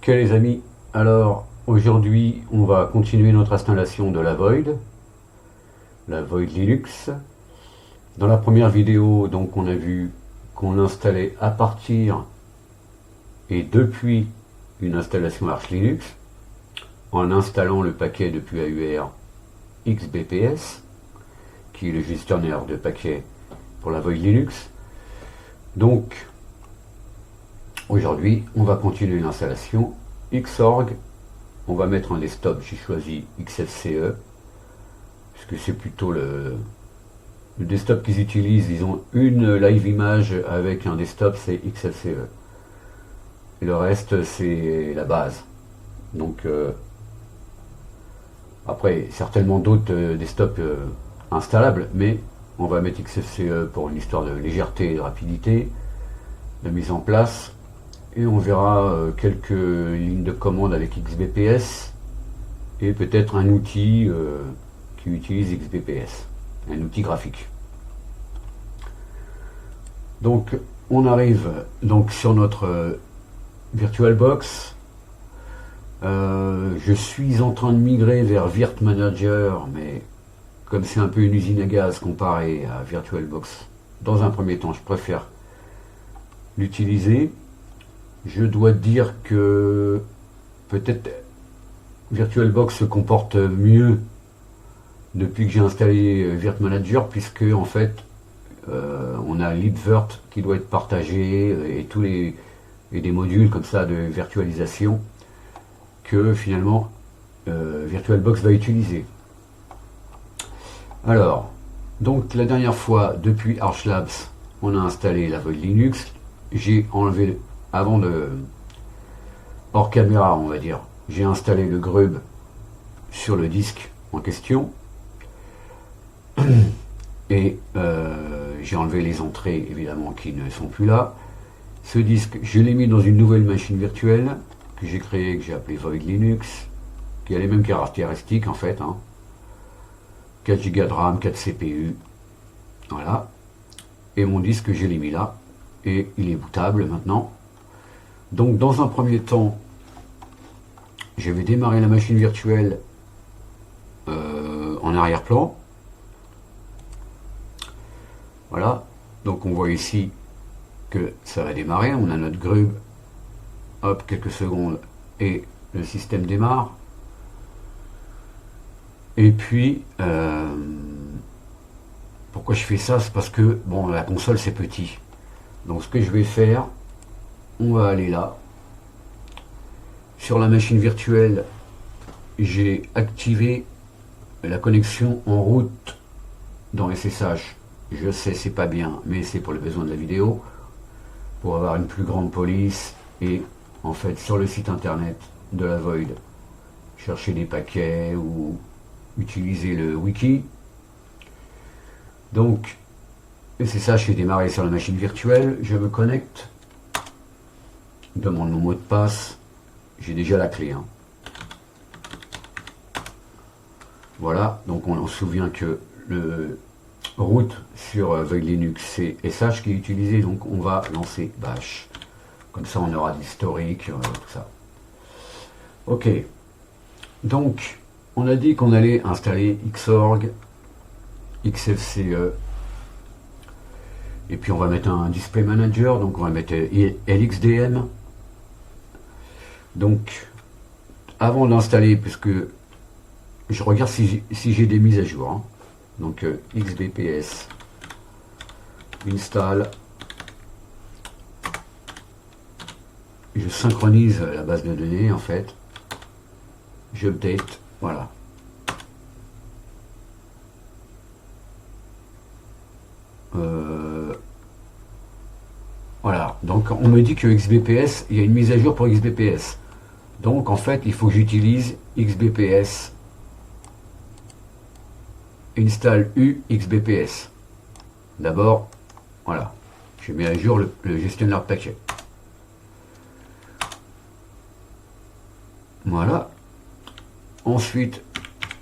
Ok les amis, alors aujourd'hui on va continuer notre installation de la Void Linux. Dans la première vidéo donc on a vu qu'on l'installait à partir et depuis une installation Arch Linux en installant le paquet depuis AUR XBPS qui est le gestionnaire de paquets pour la Void Linux. Donc aujourd'hui on va continuer l'installation Xorg. On va mettre un desktop, j'ai choisi XFCE, puisque c'est plutôt le desktop qu'ils utilisent. Ils ont une live image avec un desktop, c'est XFCE. Et le reste, c'est la base. Donc, après, certainement d'autres desktops installables, mais on va mettre XFCE pour une histoire de légèreté et de rapidité, de mise en place. Et on verra quelques lignes de commande avec XBPS et peut-être un outil qui utilise XBPS, un outil graphique. Donc on arrive donc sur notre VirtualBox. Je suis en train de migrer vers Virt Manager, mais comme c'est un peu une usine à gaz comparé à VirtualBox, dans un premier temps je préfère l'utiliser. Je dois dire que peut-être VirtualBox se comporte mieux depuis que j'ai installé Virt Manager, puisque en fait on a libvirt qui doit être partagé et des modules comme ça de virtualisation que finalement VirtualBox va utiliser. Alors, donc la dernière fois depuis ArchLabs, on a installé la Void Linux. J'ai enlevé avant de hors caméra, on va dire, j'ai installé le grub sur le disque en question et j'ai enlevé les entrées évidemment qui ne sont plus là. Ce disque, je l'ai mis dans une nouvelle machine virtuelle que j'ai créée, que j'ai appelée Void Linux, qui a les mêmes caractéristiques en fait, hein. 4 Go de RAM, 4 CPU, voilà. Et mon disque, je l'ai mis là et il est bootable maintenant. Donc dans un premier temps, je vais démarrer la machine virtuelle en arrière-plan. Voilà, donc on voit ici que ça va démarrer. On a notre grub, hop, quelques secondes et le système démarre. Et puis, pourquoi je fais ça? C'est parce que, bon, la console c'est petit. Donc ce que je vais faire, on va aller là. Sur la machine virtuelle, j'ai activé la connexion en route dans SSH. Je sais, c'est pas bien, mais c'est pour les besoins de la vidéo, pour avoir une plus grande police et en fait sur le site internet de la Void, chercher des paquets ou utiliser le wiki. Donc SSH est démarré sur la machine virtuelle, je me connecte, demande mon mot de passe, j'ai déjà la clé, hein. Voilà, donc on se souvient que le root sur Void Linux c'est SH qui est utilisé, donc on va lancer bash. Comme ça on aura de l'historique, tout ça. Ok, donc on a dit qu'on allait installer Xorg, XFCE, et puis on va mettre un display manager, donc on va mettre LXDM. Donc avant d'installer, puisque je regarde si j'ai des mises à jour, hein. Donc XBPS install, je synchronise la base de données en fait, j'update, voilà. Voilà, donc on me dit que XBPS, il y a une mise à jour pour XBPS. Donc en fait, il faut que j'utilise XBPS install U XBPS. D'abord, voilà, je mets à jour le gestionnaire de paquet. Voilà. Ensuite,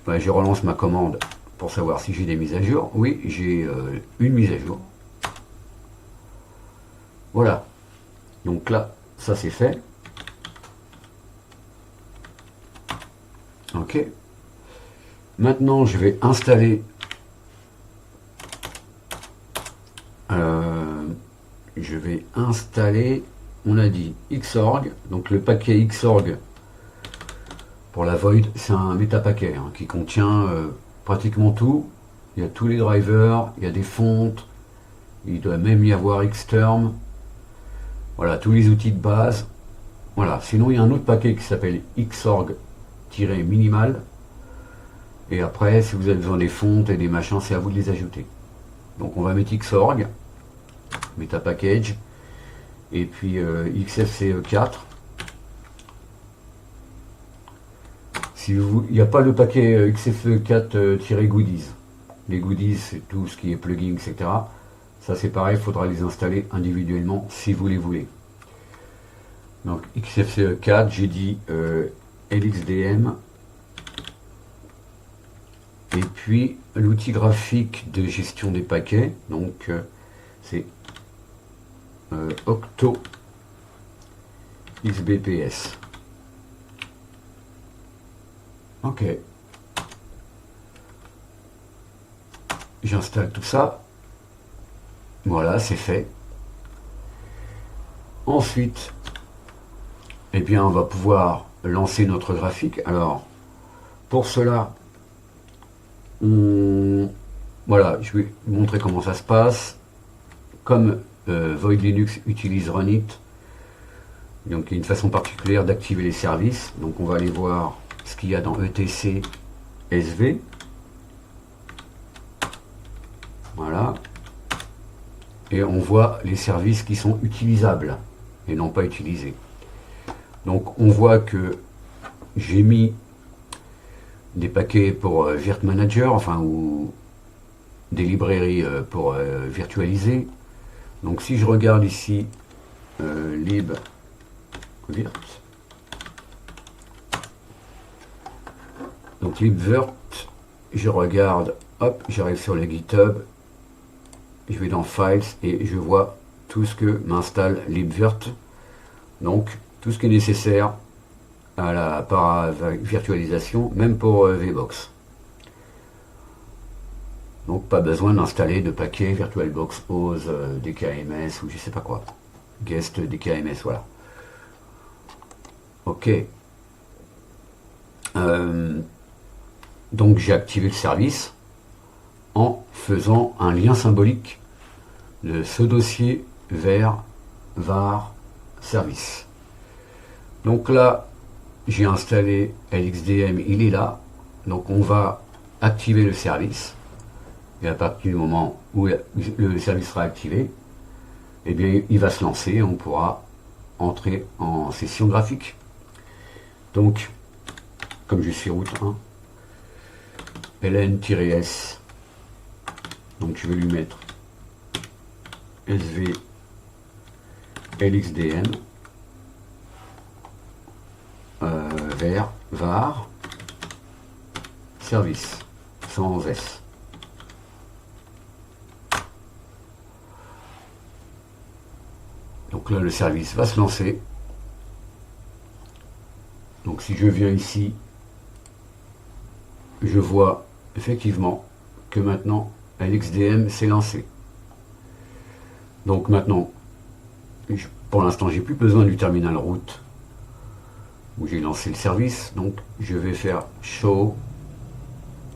je relance ma commande pour savoir si j'ai des mises à jour. Oui, j'ai une mise à jour. Voilà. Donc là, ça c'est fait. Ok. Maintenant, je vais installer on a dit Xorg, donc le paquet Xorg pour la Void, c'est un métapaquet qui contient pratiquement tout. Il y a tous les drivers, il y a des fontes, il doit même y avoir Xterm, voilà, tous les outils de base. Voilà, sinon il y a un autre paquet qui s'appelle Xorg-minimal. Et après, si vous avez besoin des fontes et des machins, c'est à vous de les ajouter. Donc on va mettre Xorg, MetaPackage, et puis XFCE4. Si il n'y a pas le paquet XFCE4-goodies. Les goodies, c'est tout ce qui est plugin, etc. Ça c'est pareil, il faudra les installer individuellement si vous les voulez. Donc XFCE4, j'ai dit LXDM. Et puis l'outil graphique de gestion des paquets, donc c'est Octo XBPS. Ok. J'installe tout ça. Voilà, c'est fait. Ensuite, eh bien, on va pouvoir lancer notre graphique. Alors, pour cela, voilà, je vais vous montrer comment ça se passe. Comme Void Linux utilise Runit, donc il y a une façon particulière d'activer les services. Donc on va aller voir ce qu'il y a dans etc sv. Voilà. Et on voit les services qui sont utilisables et non pas utilisés. Donc on voit que j'ai mis des paquets pour Virt Manager, enfin, ou des librairies pour virtualiser. Donc si je regarde ici lib virt, donc libvirt, je regarde, hop, j'arrive sur le GitHub, je vais dans Files et je vois tout ce que m'installe libvirt, donc tout ce qui est nécessaire à la virtualisation, même pour VBox. Donc pas besoin d'installer de paquet VirtualBox OS, DKMS ou je sais pas quoi. Guest DKMS, voilà. Ok. Donc j'ai activé le service en faisant un lien symbolique de ce dossier vers var service. Donc là, j'ai installé LXDM, il est là. Donc on va activer le service. Et à partir du moment où le service sera activé, eh bien, il va se lancer et on pourra entrer en session graphique. Donc, comme je suis route 1, ln-s, donc je vais lui mettre sv lxdm vers var service sans s. Donc là, le service va se lancer. Donc si je viens ici, je vois effectivement que maintenant LXDM s'est lancé. Donc maintenant, pour l'instant, j'ai plus besoin du terminal route où j'ai lancé le service. Donc je vais faire show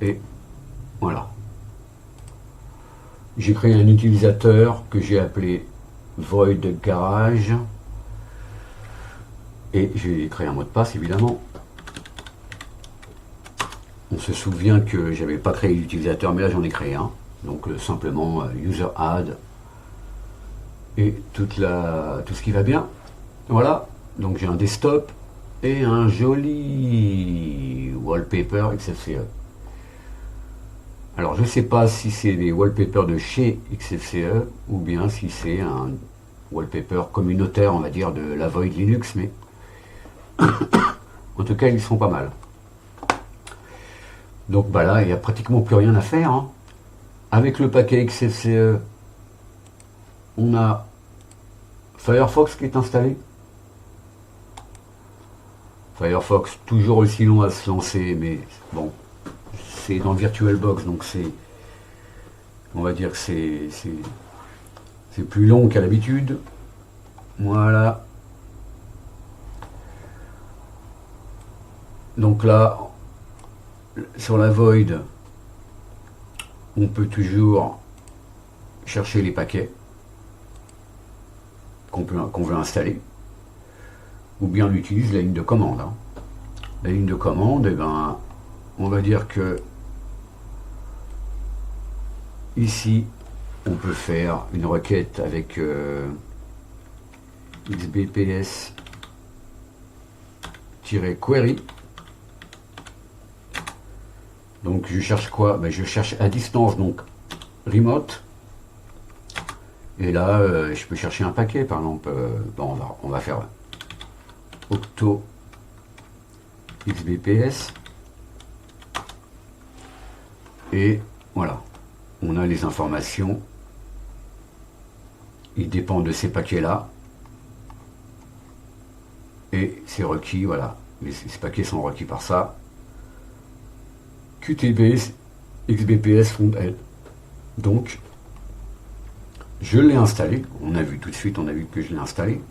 et voilà. J'ai créé un utilisateur que j'ai appelé Void Garage et j'ai créé un mot de passe évidemment. On se souvient que j'avais pas créé l'utilisateur, mais là j'en ai créé un. Donc simplement user add et tout ce qui va bien. Voilà. Donc j'ai un desktop et un joli wallpaper XFCE. Alors je ne sais pas si c'est des wallpapers de chez XFCE ou bien si c'est un wallpaper communautaire, on va dire, de la Void Linux, mais en tout cas ils sont pas mal. Donc bah là il n'y a pratiquement plus rien à faire. Avec le paquet XFCE, on a Firefox qui est installé. Firefox, toujours aussi long à se lancer, mais bon, c'est dans VirtualBox, donc on va dire que c'est plus long qu'à l'habitude. Voilà. Donc là, sur la Void, on peut toujours chercher les paquets qu'on veut installer, ou bien on utilise la ligne de commande. Hein. La ligne de commande, eh ben, on va dire que ici, on peut faire une requête avec xbps-query. Donc je cherche quoi? Ben, je cherche à distance, donc remote. Et là, je peux chercher un paquet, par exemple. Bon, on va faire octo xbps. Et voilà, on a les informations. Il dépend de ces paquets-là. Et c'est requis, voilà. Ces paquets sont requis par ça. QTBS XBPS Front-End. Donc, je l'ai installé. On a vu tout de suite, on a vu que je l'ai installé.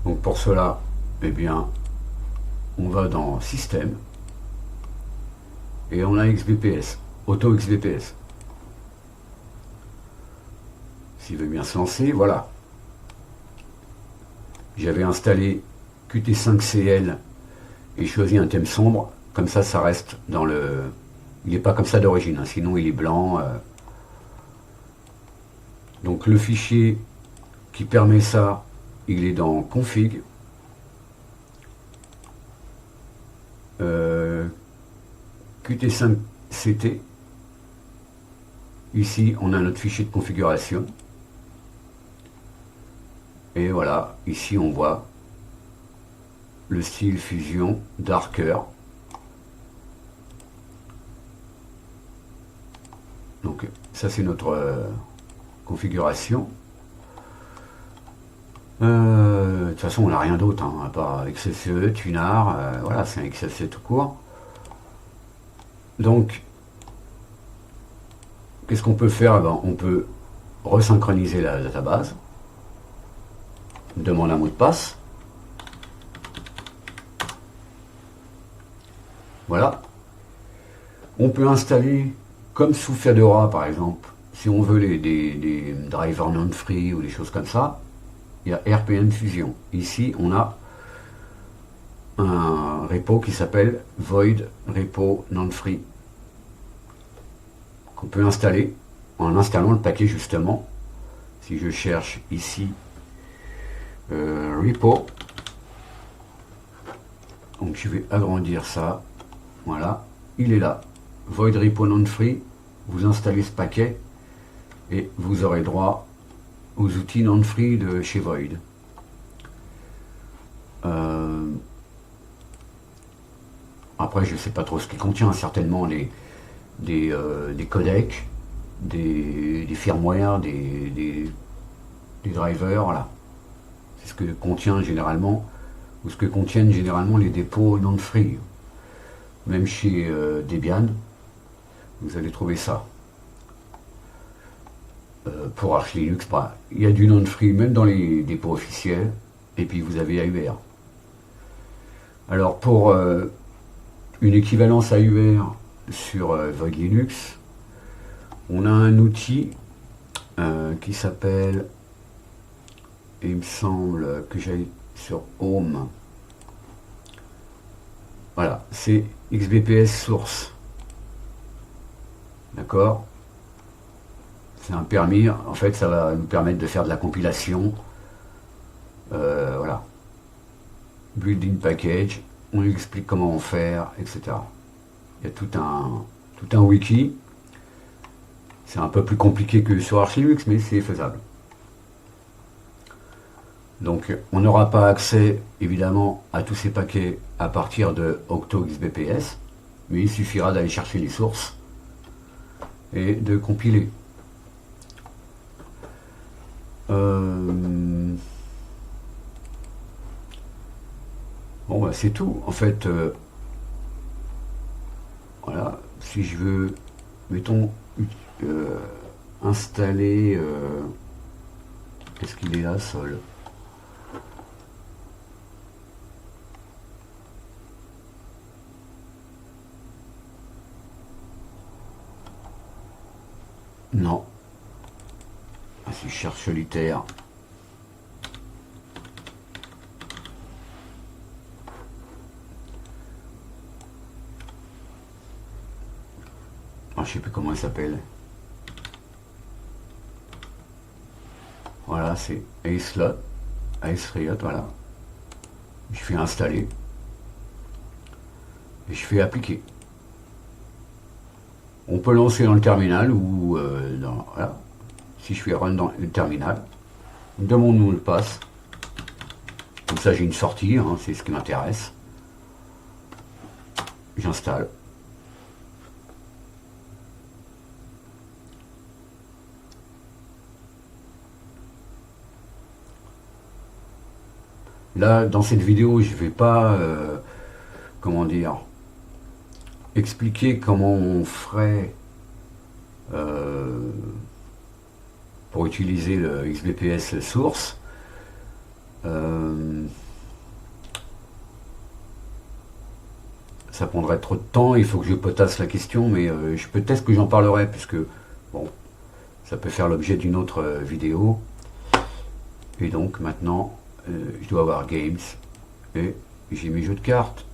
Donc pour cela, eh bien, on va dans Système et on a XBPS, Auto XBPS. S'il veut bien se lancer, voilà. J'avais installé Qt5CL et choisi un thème sombre. Comme ça reste dans le... Il n'est pas comme ça d'origine, hein, sinon il est blanc. Donc le fichier qui permet ça, il est dans config. Qt5ct. Ici, on a notre fichier de configuration. Et voilà, ici on voit le style Fusion Darker. Donc ça c'est notre configuration. De toute façon on n'a rien d'autre, hein, à part XFCE, Tunar, voilà, c'est un XFCE tout court. Donc qu'est-ce qu'on peut faire? Ben, on peut resynchroniser la database. On demande un mot de passe. Voilà. On peut installer, comme sous Fedora par exemple, si on veut des drivers non-free ou des choses comme ça, il y a RPM Fusion. Ici, on a un repo qui s'appelle Void Repo Non-Free, qu'on peut installer en installant le paquet justement. Si je cherche ici repo, donc je vais agrandir ça, voilà, il est là, Void Repo Non-Free. Vous installez ce paquet et vous aurez droit aux outils non-free de chez Void. Après, je ne sais pas trop ce qu'il contient, certainement des codecs, des firmware, des drivers, voilà. C'est ce que contient généralement, ou ce que contiennent généralement les dépôts non-free. Même chez Debian, vous allez trouver ça. Pour Arch Linux, bah, il y a du non-free même dans les dépôts officiels, et puis vous avez AUR. Alors pour une équivalence AUR sur Void Linux, on a un outil qui s'appelle, il me semble que j'aille sur Home, voilà, c'est XBPS Source, d'accord. C'est un permis, en fait ça va nous permettre de faire de la compilation, voilà, build-in package, on explique comment faire, etc. Il y a tout un wiki. C'est un peu plus compliqué que sur Arch Linux, mais c'est faisable. Donc on n'aura pas accès évidemment à tous ces paquets à partir de Octo XBPS, mais il suffira d'aller chercher les sources et de compiler. Bon, bah, c'est tout. En fait, voilà, si je veux, mettons, euh, installer, qu'est-ce qu'il est là, Sol? Non. Ah, si je cherche solitaire. Ah, je sais plus comment il s'appelle. Voilà, c'est Acelot. Aceriot, voilà. Je fais installer. Et je fais appliquer. On peut lancer dans le terminal ou dans. Voilà. Si je fais run dans le terminal, demande nous le passe. Comme ça, j'ai une sortie, hein, c'est ce qui m'intéresse. J'installe. Là, dans cette vidéo, je ne vais pas, comment dire, expliquer comment on ferait euh, pour utiliser le XBPS source. Ça prendrait trop de temps, il faut que je potasse la question, mais peut-être que j'en parlerai, puisque bon, ça peut faire l'objet d'une autre vidéo. Et donc maintenant, je dois avoir Games, et j'ai mes jeux de cartes.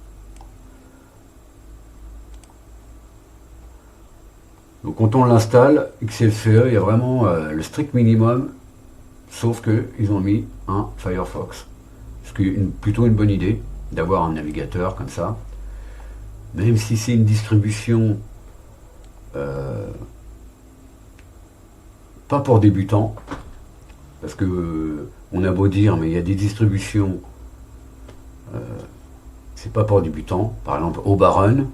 Donc quand on l'installe, XFCE, il y a vraiment le strict minimum, sauf qu'ils ont mis un Firefox. Ce qui est plutôt une bonne idée, d'avoir un navigateur comme ça. Même si c'est une distribution pas pour débutants, parce que on a beau dire, mais il y a des distributions, c'est pas pour débutants. Par exemple, Obaron,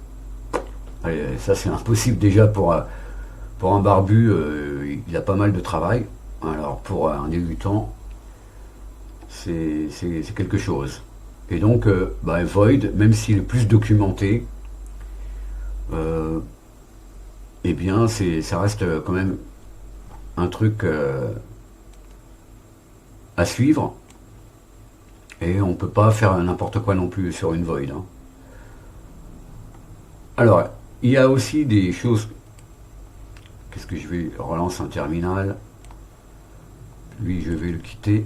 ça c'est impossible déjà pour un barbu, il a pas mal de travail. Alors pour un débutant, c'est quelque chose. Et donc, Void, même s'il est plus documenté, eh bien, ça reste quand même un truc à suivre. Et on peut pas faire n'importe quoi non plus sur une Void, hein. Alors, il y a aussi des choses. Qu'est-ce que je vais relancer un terminal? Lui, je vais le quitter.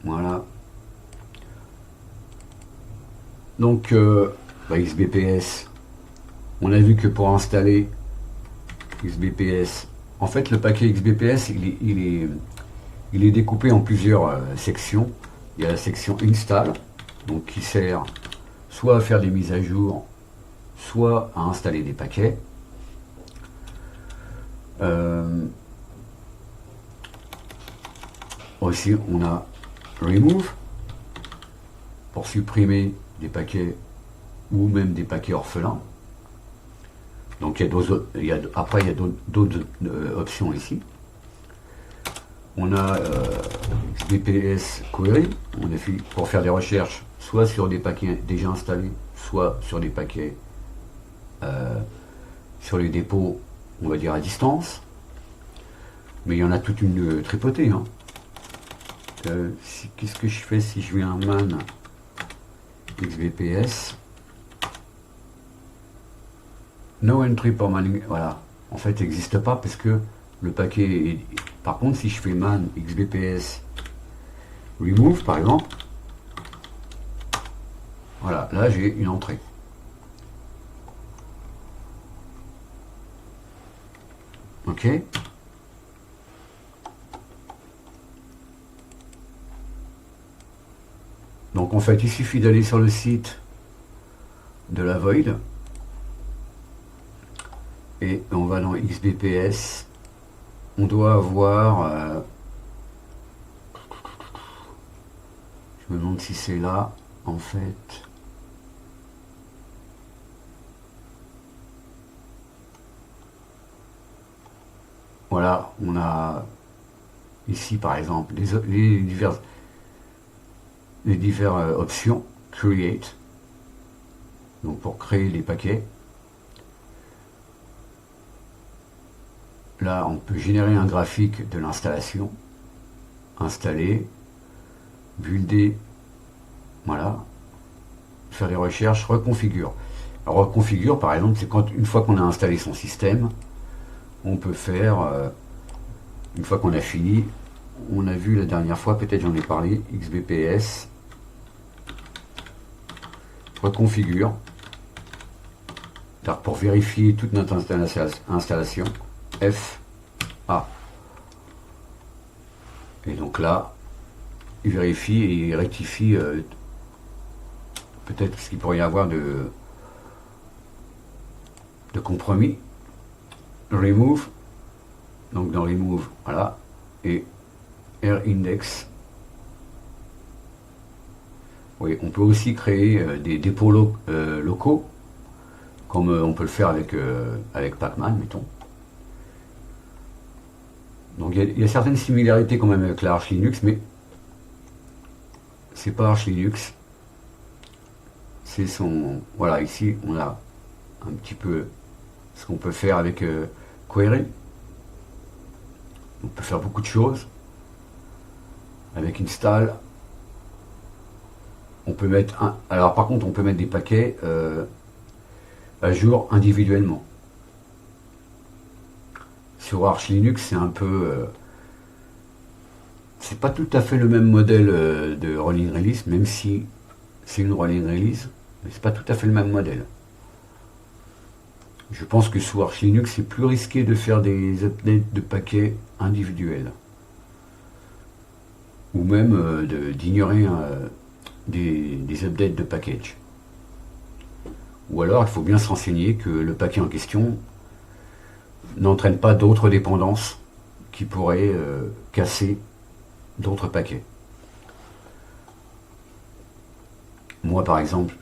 Voilà. Donc, XBPS, on a vu que pour installer XBPS, en fait, le paquet XBPS, il est découpé en plusieurs sections. Il y a la section Install, donc qui sert soit à faire des mises à jour, soit à installer des paquets. Aussi, on a Remove pour supprimer des paquets ou même des paquets orphelins. Donc après, il y a d'autres options ici. On a XBPS Query, on a fait pour faire des recherches soit sur des paquets déjà installés, soit sur des paquets sur les dépôts, on va dire à distance. Mais il y en a toute une tripotée, hein. Qu'est-ce que je fais si je vais un man XBPS No entry for man, voilà. En fait, il n'existe pas parce que le paquet est. Par contre, si je fais man XBPS remove par exemple, voilà, là j'ai une entrée. Ok. Donc en fait, il suffit d'aller sur le site de la Void et on va dans XBPS. On doit avoir. Je me demande si c'est là, en fait. Voilà, on a ici par exemple les diverses options. Create. Donc pour créer les paquets, là on peut générer un graphique de l'installation, installer, builder, voilà, faire des recherches, reconfigure. Alors reconfigure par exemple, c'est quand une fois qu'on a installé son système, on peut faire, une fois qu'on a fini, on a vu la dernière fois, peut-être j'en ai parlé, XBPS, reconfigure, pour vérifier toute notre installation, F, A. Et donc là, il vérifie et il rectifie peut-être ce qu'il pourrait y avoir de compromis. Remove, donc dans Remove, voilà, et R-Index. Oui, on peut aussi créer des dépôts locaux, comme on peut le faire avec Pacman, mettons. Donc il y a certaines similarités quand même avec la Arch Linux, mais c'est pas Arch Linux. C'est son... Voilà, ici on a un petit peu ce qu'on peut faire avec Query. On peut faire beaucoup de choses. Avec Install, on peut mettre un... Alors par contre, on peut mettre des paquets à jour individuellement. Sur Arch Linux, c'est un peu... c'est pas tout à fait le même modèle de rolling release, même si c'est une rolling release, mais c'est pas tout à fait le même modèle. Je pense que sous Arch Linux, c'est plus risqué de faire des updates de paquets individuels. Ou même d'ignorer des updates de package. Ou alors, il faut bien se renseigner que le paquet en question n'entraîne pas d'autres dépendances qui pourraient casser d'autres paquets. Moi, par exemple,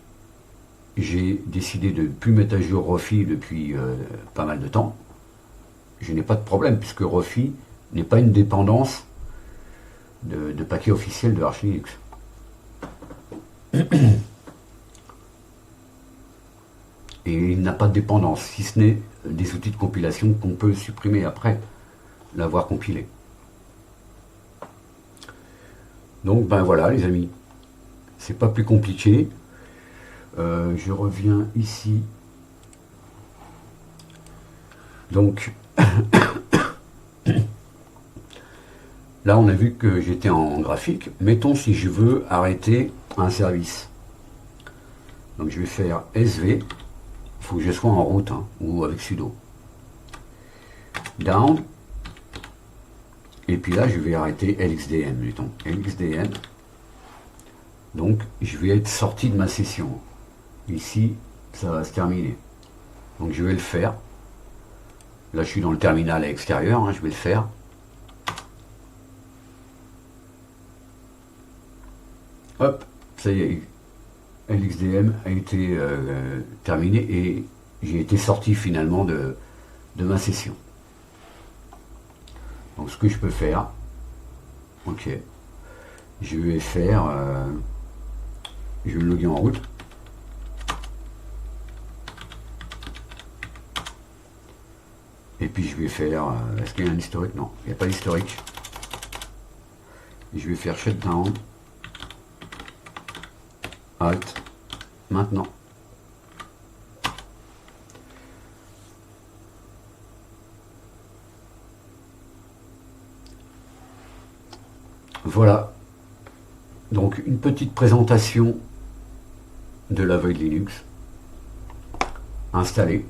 j'ai décidé de ne plus mettre à jour Rofi depuis pas mal de temps. Je n'ai pas de problème, puisque Rofi n'est pas une dépendance de paquets officiels de Arch Linux. Et il n'a pas de dépendance, si ce n'est des outils de compilation qu'on peut supprimer après l'avoir compilé. Donc ben voilà les amis, c'est pas plus compliqué. Je reviens ici. Donc là on a vu que j'étais en graphique. Mettons si je veux arrêter un service. Donc je vais faire SV. Il faut que je sois en route hein, ou avec sudo. Down. Et puis là je vais arrêter LXDN. Mettons LXDN. Donc je vais être sorti de ma session. Ici ça va se terminer. Donc je vais le faire. Là je suis dans le terminal à l'extérieur. Hein, je vais le faire. Hop, ça y est. LXDM a été terminé et j'ai été sorti finalement de ma session. Donc ce que je peux faire, ok, je vais faire, je vais me loguer en route. Et puis je vais faire, est-ce qu'il y a un historique? Non, il n'y a pas d'historique. Je vais faire shutdown. Alt, maintenant. Voilà. Donc une petite présentation de la Void Linux installée.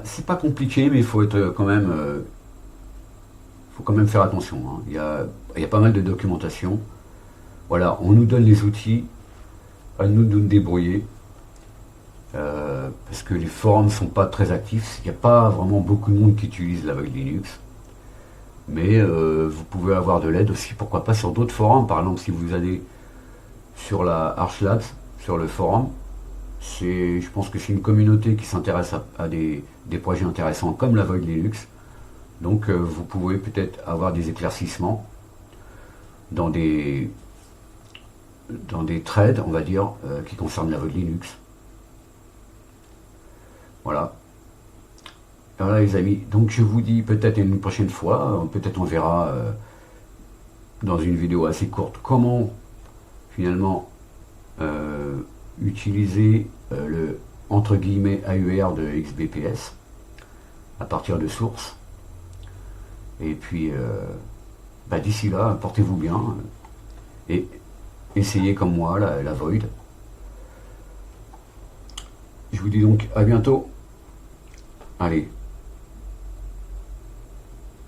C'est pas compliqué, mais il faut être quand même... faut quand même faire attention. Hein. Il y a pas mal de documentation. Voilà, on nous donne les outils, à nous de nous débrouiller. Parce que les forums ne sont pas très actifs. Il n'y a pas vraiment beaucoup de monde qui utilise la Void Linux. Mais vous pouvez avoir de l'aide aussi, pourquoi pas sur d'autres forums. Par exemple, si vous allez sur la Arch Labs, sur le forum, je pense que c'est une communauté qui s'intéresse à des projets intéressants comme la Void Linux. Donc vous pouvez peut-être avoir des éclaircissements dans des dans des trades, on va dire, qui concernent la Void Linux. Voilà. Voilà les amis, donc je vous dis peut-être une prochaine fois, peut-être on verra dans une vidéo assez courte comment finalement utiliser le entre guillemets AUR de XBPS à partir de sources. Et puis d'ici là, portez-vous bien et essayez comme moi la Void. Je vous dis donc à bientôt. Allez.